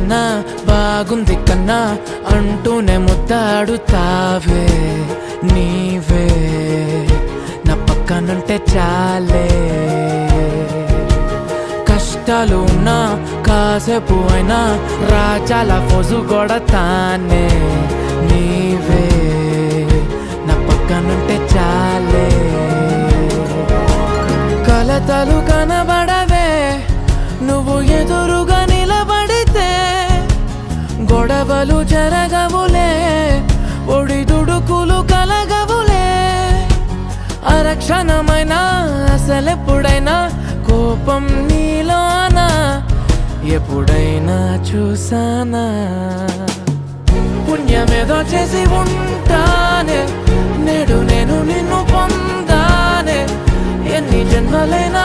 కన్నా బాగుంది కన్నా అంటూనే ముద్దాడుతావే నీవే నా పక్కనుంటే చాలే. కష్టాలు ఉన్నా కాసేపు అయినా రాజాల ఫోజు కొడతానే నీవే నా పక్కనుంటే చాలే. కలతలు కనబడవే నువ్వు ఎదురుగా నిలబడితే, గొడవలు జరగవులే ఒడిదుడుకులు కలగవులే. అరక్షణమైనా అసలెప్పుడైనా కోపం నీలోనా ఎప్పుడైనా చూసానా? పుణ్యమేదో చేసి ఉంటానే నేడు నేను నిన్ను పొందానే. ఎన్ని జన్మలైనా